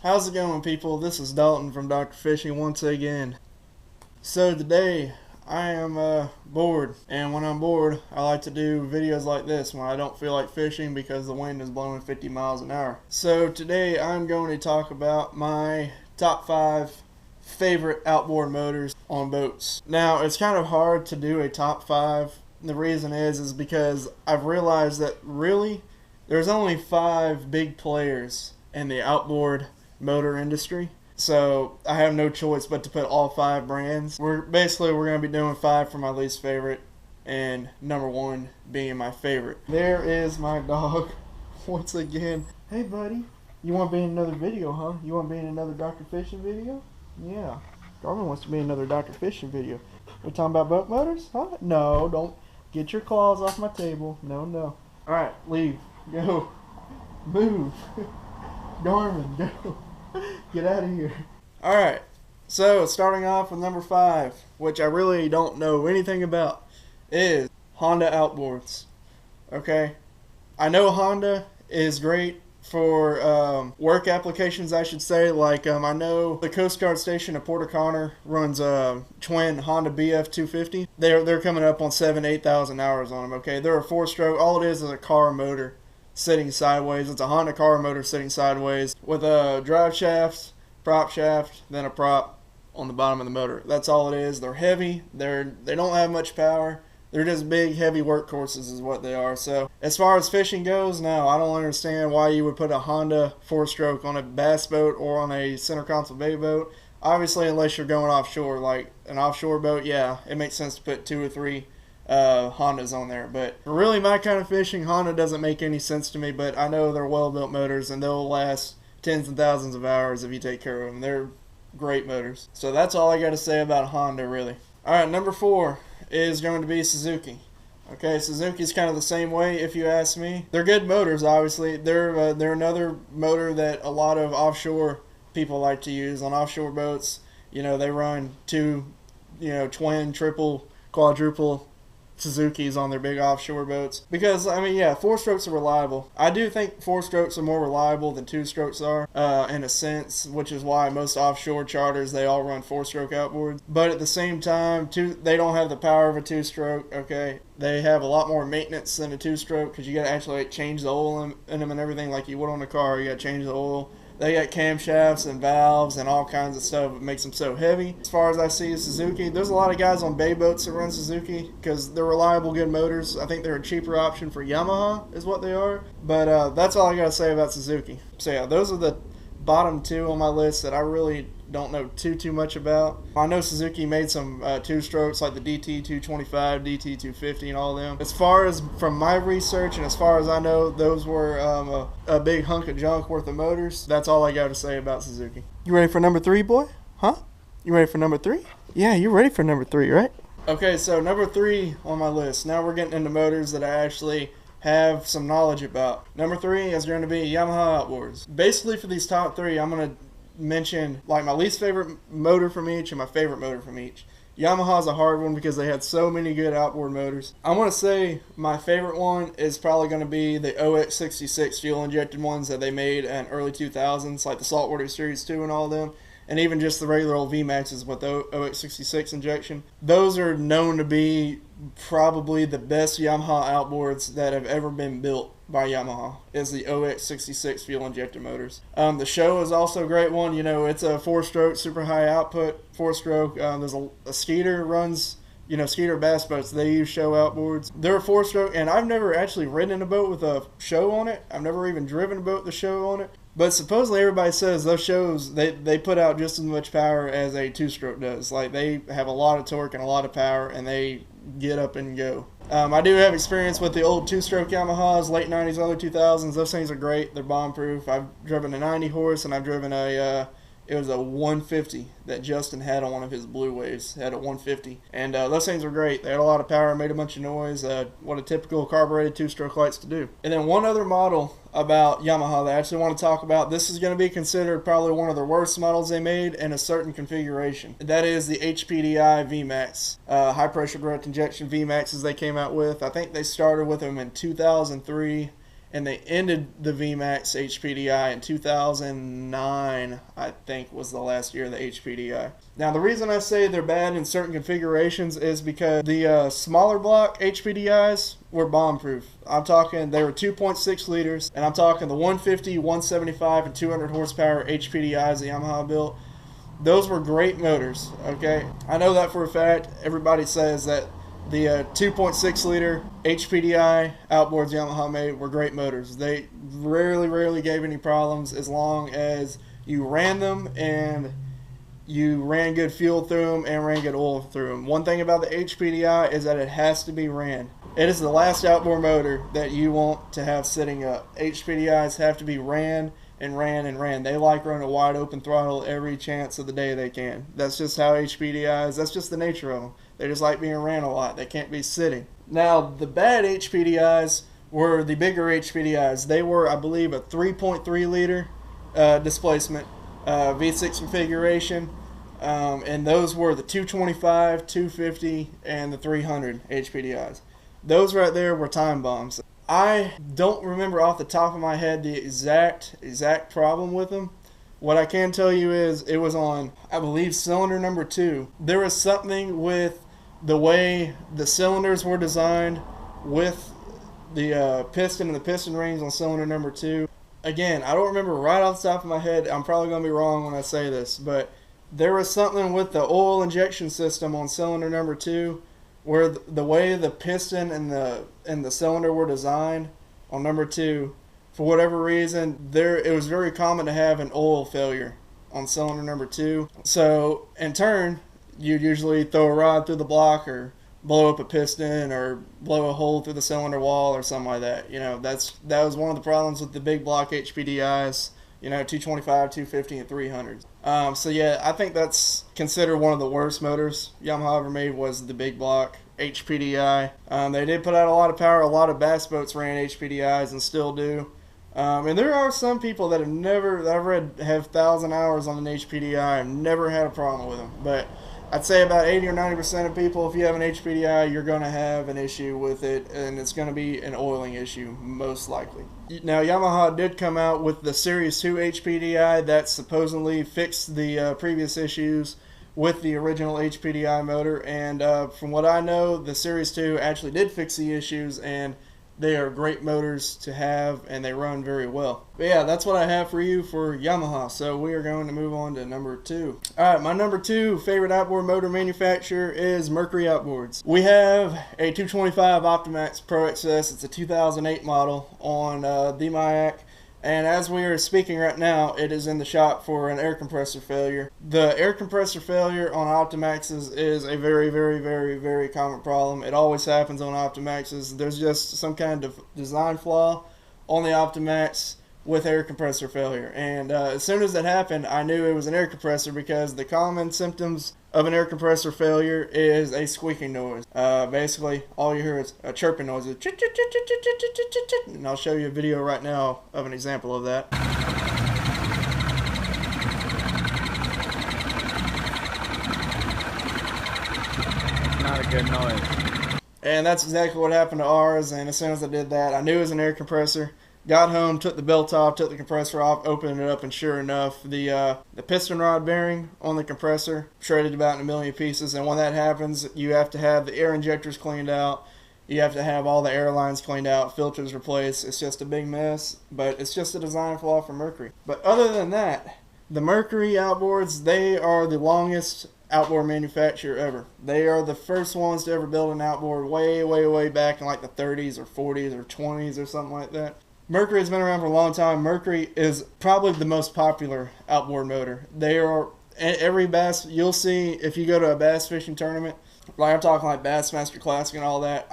How's it going, people? This is Dalton from Dr. Fishing once again. So today I am bored, and when I'm bored I like to do videos like this when I don't feel like fishing because the wind is blowing 50 miles an hour. So today I'm going to talk about my top 5 favorite outboard motors on boats. Now, it's kind of hard to do a top 5. The reason is because I've realized that really there's only 5 big players in the outboard motor industry, so I have no choice but to put all 5 brands. We're going to be doing 5 for my least favorite and number 1 being my favorite. There is my dog once again. Hey buddy, you want to be in another video, huh? You want to be in another Dr. Fishing video? Yeah, Darwin wants to be in another Dr. Fishing video. We're talking about boat motors, huh? No, don't get your claws off my table. No. Alright, leave. Go. Move. Darwin, go. Get out of here. Alright, so starting off with number 5, which I really don't know anything about, is Honda Outboards. Okay, I know Honda is great for work applications, I should say. Like I know the Coast Guard station at Port O'Connor runs a twin Honda BF 250. They're coming up on 8,000 hours on them. Okay, they're a 4-stroke. All it is a car motor sitting sideways. It's a Honda car motor sitting sideways with a drive shaft, prop shaft, then a prop on the bottom of the motor. That's all it is. They're heavy. They don't have much power. They're just big, heavy workhorses is what they are. So as far as fishing goes, no, I don't understand why you would put a Honda 4-stroke on a bass boat or on a center console bay boat. Obviously, unless you're going offshore, like an offshore boat, yeah, it makes sense to put 2 or 3 Hondas on there. But for really my kind of fishing, Honda doesn't make any sense to me. But I know they're well-built motors, and they'll last tens and thousands of hours if you take care of them. They're great motors. So that's all I got to say about Honda, really. Alright, number 4 is going to be Suzuki. Okay, Suzuki's kind of the same way, if you ask me. They're good motors, obviously. They're another motor that a lot of offshore people like to use on offshore boats. You know, they run 2, twin, triple, quadruple Suzuki's on their big offshore boats. Because, I mean, yeah, 4-strokes are reliable. I do think 4-strokes are more reliable than 2-strokes are, in a sense, which is why most offshore charters, they all run 4-stroke outboards. But at the same time, they don't have the power of a 2-stroke, okay? They have a lot more maintenance than a 2-stroke because you got to actually change the oil in them and everything like you would on a car. You got to change the oil. They got camshafts and valves and all kinds of stuff that makes them so heavy. As far as I see Suzuki, there's a lot of guys on bay boats that run Suzuki because they're reliable, good motors. I think they're a cheaper option for Yamaha is what they are. But that's all I got to say about Suzuki. So yeah, those are the bottom 2 on my list that I really don't know too much about. I know Suzuki made some 2-strokes like the DT225, DT250 and all of them. As far as from my research and as far as I know, those were a big hunk of junk worth of motors. That's all I got to say about Suzuki. You ready for number 3, boy? Huh? You ready for number 3? Yeah, you're ready for number 3, right? Okay, so number 3 on my list. Now we're getting into motors that I actually have some knowledge about. Number 3 is going to be Yamaha Outboards. Basically, for these top 3, I'm going to mention like my least favorite motor from each and my favorite motor from each. Yamaha's a hard one because they had so many good outboard motors. I want to say my favorite one is probably going to be the OX66 fuel injected ones that they made in early 2000s, like the Saltwater Series 2 and all of them, and even just the regular old VMAXs with the OX66 injection. Those are known to be probably the best Yamaha outboards that have ever been built by Yamaha, is the OX66 fuel injector motors. The Show is also a great one. You know, it's a 4-stroke, super high output 4-stroke. There's a Skeeter runs, Skeeter bass boats. They use Show outboards. They're a 4-stroke, and I've never actually ridden in a boat with a Show on it. I've never even driven a boat with a Show on it. But supposedly everybody says those Shows, they put out just as much power as a 2-stroke does. Like, they have a lot of torque and a lot of power, and they get up and go. I do have experience with the old 2-stroke Yamahas, late 90s, early 2000s. Those things are great. They're bomb-proof. I've driven a 90 horse, and I've driven it was a 150 that Justin had on one of his Blue Waves. It had a 150. And those things were great. They had a lot of power, made a bunch of noise. What a typical carbureted 2-stroke likes to do. And then one other model about Yamaha that I actually want to talk about. This is going to be considered probably one of the worst models they made in a certain configuration. That is the HPDI VMAX. High pressure direct injection VMAXs they came out with. I think they started with them in 2003. and they ended the VMAX HPDI in 2009, I think was the last year of the HPDI. Now the reason I say they're bad in certain configurations is because the smaller block HPDIs were bomb-proof. I'm talking, they were 2.6 liters, and I'm talking the 150, 175, and 200 horsepower HPDIs that Yamaha built. Those were great motors, okay? I know that for a fact. Everybody says that the 2.6 liter HPDI outboards Yamaha made were great motors. They rarely gave any problems as long as you ran them and you ran good fuel through them and ran good oil through them. One thing about the HPDI is that it has to be ran. It is the last outboard motor that you want to have sitting up. HPDIs have to be ran and ran. They like running a wide open throttle every chance of the day they can. That's just how HPDIs, that's just the nature of them. They just like being ran a lot. They can't be sitting. Now, the bad HPDIs were the bigger HPDIs. They were, I believe, a 3.3 liter displacement V6 configuration. And those were the 225, 250, and the 300 HPDIs. Those right there were time bombs. I don't remember off the top of my head the exact problem with them. What I can tell you is it was on, I believe, cylinder number 2. There was something with the way the cylinders were designed with the piston and the piston rings on cylinder number 2. Again, I don't remember right off the top of my head. I'm probably going to be wrong when I say this, but there was something with the oil injection system on cylinder number 2 where the way the piston and the cylinder were designed on number 2, for whatever reason, it was very common to have an oil failure on cylinder number 2. So in turn, you'd usually throw a rod through the block or blow up a piston or blow a hole through the cylinder wall or something like that. You know, that was one of the problems with the big block HPDIs. You know, 225, 250, and 300s. So yeah, I think that's considered one of the worst motors Yamaha ever made was the big block HPDI. They did put out a lot of power. A lot of bass boats ran HPDIs and still do. And there are some people that I've read have 1,000 hours on an HPDI and never had a problem with them. But I'd say about 80 or 90% of people, if you have an HPDI, you're going to have an issue with it, and it's going to be an oiling issue, most likely. Now, Yamaha did come out with the Series 2 HPDI that supposedly fixed the previous issues with the original HPDI motor, and from what I know, the Series 2 actually did fix the issues, and they are great motors to have, and they run very well. But yeah, that's what I have for you for Yamaha. So we are going to move on to number 2. Alright, my number 2 favorite outboard motor manufacturer is Mercury Outboards. We have a 225 Optimax Pro XS. It's a 2008 model on the MIAC. And as we are speaking right now, it is in the shop for an air compressor failure. The air compressor failure on Optimaxes is a very common problem. It always happens on Optimaxes. There's just some kind of design flaw on the Optimax with air compressor failure. And as soon as that happened, I knew it was an air compressor because the common symptoms of an air compressor failure is a squeaking noise. Basically, all you hear is a chirping noise. And I'll show you a video right now of an example of that. Not a good noise. And that's exactly what happened to ours. And as soon as I did that, I knew it was an air compressor. Got home, took the belt off, took the compressor off, opened it up, and sure enough, the piston rod bearing on the compressor shredded about in a million pieces. And when that happens, you have to have the air injectors cleaned out. You have to have all the air lines cleaned out, filters replaced. It's just a big mess, but it's just a design flaw for Mercury. But other than that, the Mercury outboards, they are the longest outboard manufacturer ever. They are the first ones to ever build an outboard way back in like the 30s or 40s or 20s or something like that. Mercury has been around for a long time. Mercury is probably the most popular outboard motor. They are, every bass, you'll see if you go to a bass fishing tournament, like I'm talking like Bassmaster Classic and all that,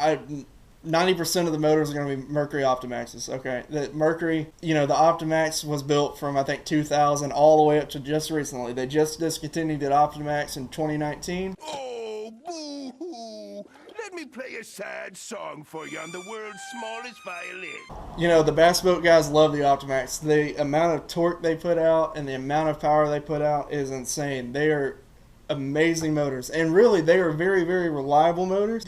90% of the motors are going to be Mercury Optimaxes. Okay, the Mercury, you know, the Optimax was built from I think 2000 all the way up to just recently. They just discontinued the Optimax in 2019. Oh, boo-hoo! Let me play a sad song for you on the world's smallest violin. You know, the bass boat guys love the Optimax. The amount of torque they put out and the amount of power they put out is insane. They are amazing motors, and really they are very reliable motors,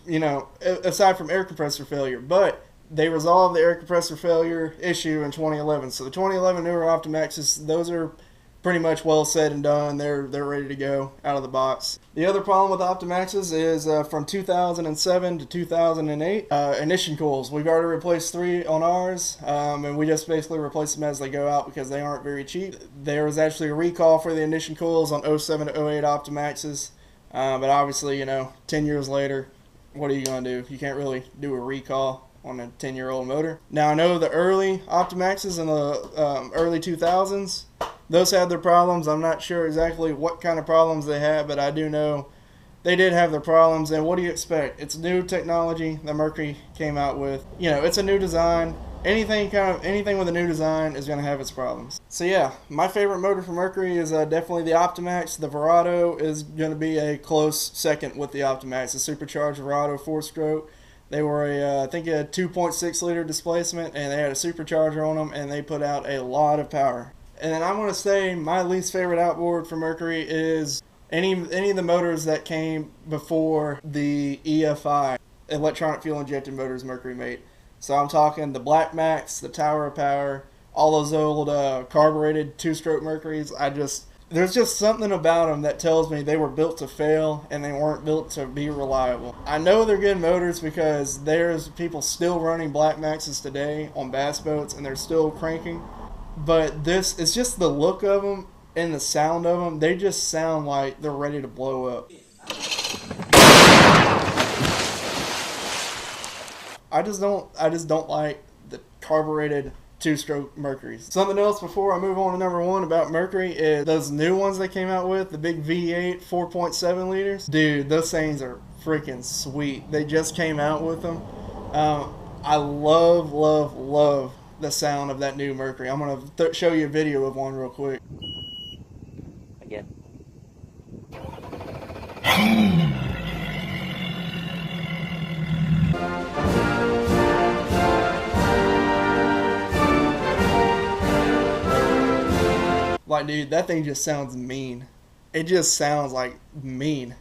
you know, aside from air compressor failure. But they resolved the air compressor failure issue in 2011. So the 2011 newer Optimaxes, those are pretty much well said and done. They're ready to go out of the box. The other problem with Optimaxes is from 2007 to 2008, ignition coils. We've already replaced 3 on ours, and we just basically replace them as they go out because they aren't very cheap. There was actually a recall for the ignition coils on 07 to 08 Optimaxes, but obviously, 10 years later, what are you going to do? You can't really do a recall on a 10-year-old motor. Now, I know the early Optimaxes in the early 2000s, those had their problems. I'm not sure exactly what kind of problems they had, but I do know they did have their problems. And what do you expect? It's new technology that Mercury came out with. It's a new design. Anything with a new design is going to have its problems. So yeah, my favorite motor from Mercury is definitely the Optimax. The Verado is going to be a close second with the Optimax. The supercharged Verado 4-stroke. They were I think a 2.6 liter displacement, and they had a supercharger on them, and they put out a lot of power. And then I'm going to say my least favorite outboard for Mercury is any of the motors that came before the EFI, electronic fuel injected motors Mercury made. So I'm talking the Black Max, the Tower of Power, all those old carbureted 2-stroke Mercuries. There's just something about them that tells me they were built to fail and they weren't built to be reliable. I know they're good motors because there's people still running Black Maxes today on bass boats and they're still cranking. But this is just the look of them and the sound of them. They just sound like they're ready to blow up. I just don't like the carbureted 2-stroke Mercuries. Something else before I move on to number 1 about Mercury is those new ones they came out with, the big V8 4.7 liters. Dude, those things are freaking sweet. They just came out with them. I love the sound of that new Mercury. I'm going to show you a video of one real quick. Again. Like, dude, that thing just sounds mean. It just sounds like mean.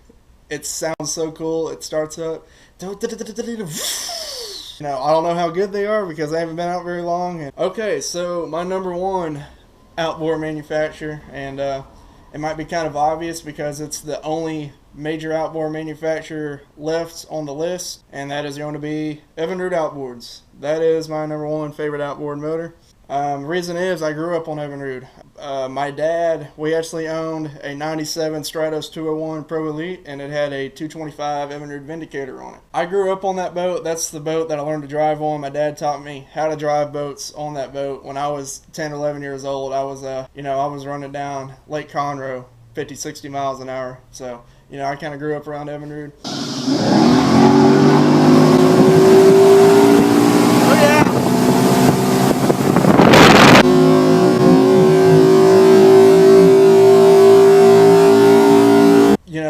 It sounds so cool. It starts up. I don't know how good they are because they haven't been out very long. Okay, so my number 1 outboard manufacturer, and it might be kind of obvious because it's the only major outboard manufacturer left on the list, and that is going to be Evinrude Outboards. That is my number 1 favorite outboard motor. The reason is I grew up on Evinrude. My dad, we actually owned a 97 Stratos 201 Pro Elite, and it had a 225 Evinrude Vindicator on it. I grew up on that boat. That's the boat that I learned to drive on. My dad taught me how to drive boats on that boat. When I was 10 or 11 years old, I was running down Lake Conroe 50, 60 miles an hour. So, I kind of grew up around Evinrude.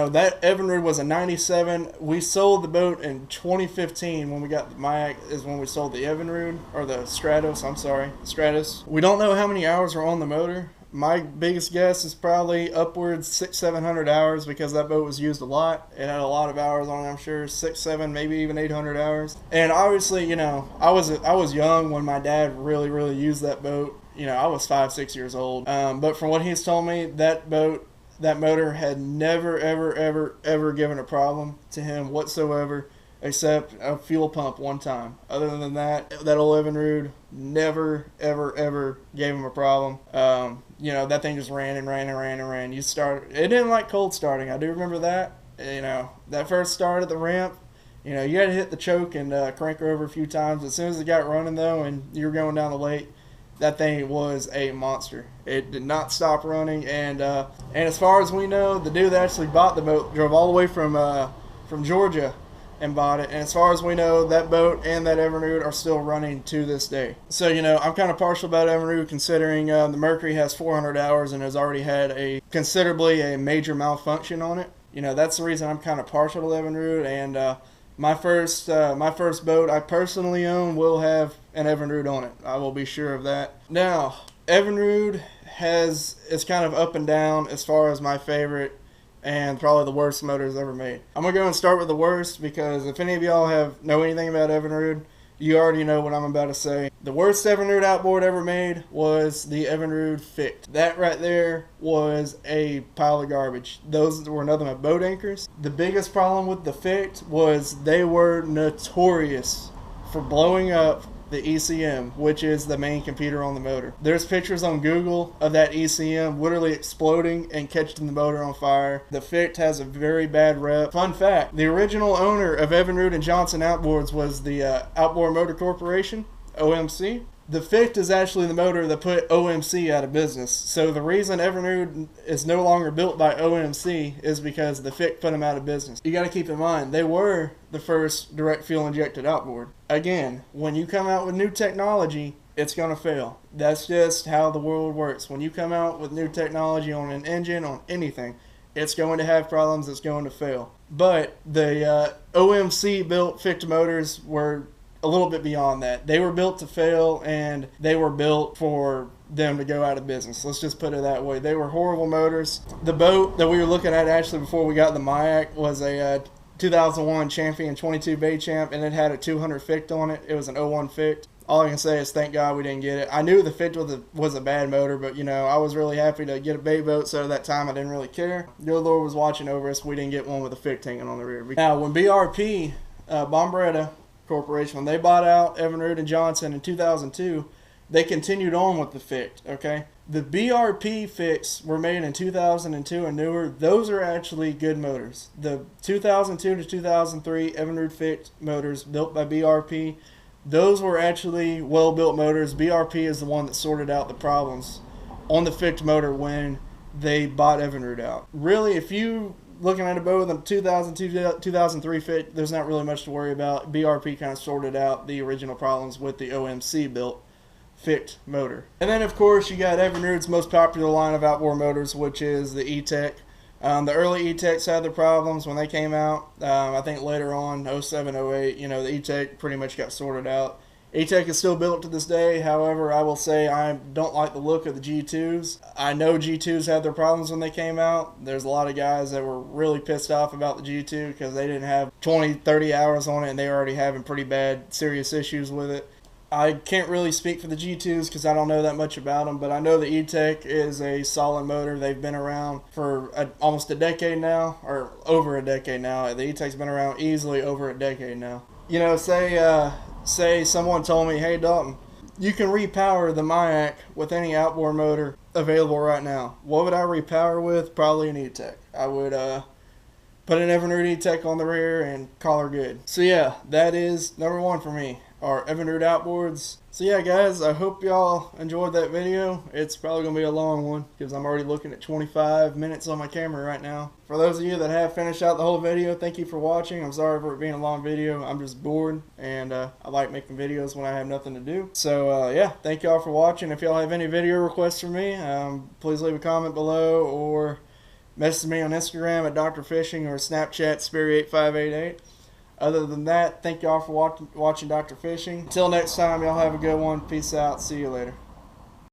That Evinrude was a 97. We sold the boat in 2015 when we got the Mayak is when we sold the Evinrude, or the Stratos, I'm sorry, Stratus. We don't know how many hours were on the motor. My biggest guess is probably upwards 600-700 hours because that boat was used a lot. It had a lot of hours on it, I'm sure, 6, 7, maybe even 800 hours. And obviously, I was young when my dad really used that boat. I was 5, 6 years old. But from what he's told me, that motor had never, ever given a problem to him whatsoever, except a fuel pump one time. Other than that old Evinrude never, ever gave him a problem. That thing just ran and ran. It didn't like cold starting. I do remember that. That first start at the ramp, you had to hit the choke and crank her over a few times. As soon as it got running, though, and you were going down the lake, that thing was a monster. It did not stop running, and as far as we know, the dude that actually bought the boat drove all the way from Georgia and bought it. And as far as we know, that boat and that Evinrude are still running to this day. So I'm kind of partial about Evinrude considering the Mercury has 400 hours and has already had a major malfunction on it. That's the reason I'm kind of partial to Evinrude, and my first boat I personally own will have an Evinrude on it. I will be sure of that. Now, Evinrude is kind of up and down as far as my favorite and probably the worst motors ever made. I'm going to go and start with the worst because if any of y'all know anything about Evinrude, you already know what I'm about to say. The worst Evinrude outboard ever made was the Evinrude Ficht. That right there was a pile of garbage. Those were nothing but boat anchors. The biggest problem with the Ficht was they were notorious for blowing up the ECM, which is the main computer on the motor. There's pictures on Google of that ECM literally exploding and catching the motor on fire. The Ficht has a very bad rep. Fun fact, the original owner of Evinrude and Johnson Outboards was the Outboard Motor Corporation, OMC. The Ficht is actually the motor that put OMC out of business. So the reason Evinrude is no longer built by OMC is because the Ficht put them out of business. You got to keep in mind, they were the first direct fuel injected outboard. Again, when you come out with new technology, it's going to fail. That's just how the world works. When you come out with new technology on an engine, on anything, it's going to have problems, it's going to fail. But the OMC built Ficht motors were a little bit beyond that. They were built to fail, and they were built for them to go out of business. Let's just put it that way. They were horrible motors. The boat that we were looking at actually before we got the Mayak was a 2001 Champion 22 Bay Champ, and it had a 200 Ficht on it. It was an 01 Ficht. All I can say is thank God we didn't get it. I knew the Ficht was a bad motor, but you know, I was really happy to get a bay boat, so at that time I didn't really care. Your Lord was watching over us. We didn't get one with a Ficht hanging on the rear. Now, when BRP, Bombretta Corporation, when they bought out Evinrude and Johnson in 2002, they continued on with the Ficht, okay? The BRP Fichts were made in 2002 and newer. Those are actually good motors. The 2002 to 2003 Evinrude Ficht motors built by BRP, those were actually well-built motors. BRP is the one that sorted out the problems on the Ficht motor when they bought Evinrude out. Really, if you looking at a boat with a 2002-2003 Ficht, there's not really much to worry about. BRP kind of sorted out the original problems with the OMC built Ficht motor. And then, of course, you got Evinrude's most popular line of outboard motors, which is the E-Tech. The early E-Techs had their problems when they came out. I think later on, 07, 08, you know, the E-Tech pretty much got sorted out. E-Tech is still built to this day. However, I will say I don't like the look of the G2s. I know G2s had their problems when they came out. There's a lot of guys that were really pissed off about the G2 because they didn't have 20, 30 hours on it, and they were already having pretty bad, serious issues with it. I can't really speak for the G2s because I don't know that much about them, but I know the E-Tech is a solid motor. They've been around for almost a decade now, or over a decade now. The E-Tech's been around easily over a decade now. You know, say someone told me, hey Dalton, you can repower the Mayak with any outboard motor available right now. What would I repower with? Probably an E-Tech. I would put an Evinrude E-Tech on the rear and call her good. So yeah, that is number one for me, our Evinrude outboards. So yeah guys, I hope y'all enjoyed that video. It's probably going to be a long one because I'm already looking at 25 minutes on my camera right now. For those of you that have finished out the whole video, thank you for watching. I'm sorry for it being a long video. I'm just bored, and I like making videos when I have nothing to do. So yeah, thank y'all for watching. If y'all have any video requests for me, please leave a comment below or message me on Instagram at Dr. Fishing or Snapchat Sperry8588. Other than that, thank y'all for watching Dr. Fishing. Until next time, y'all have a good one. Peace out. See you later.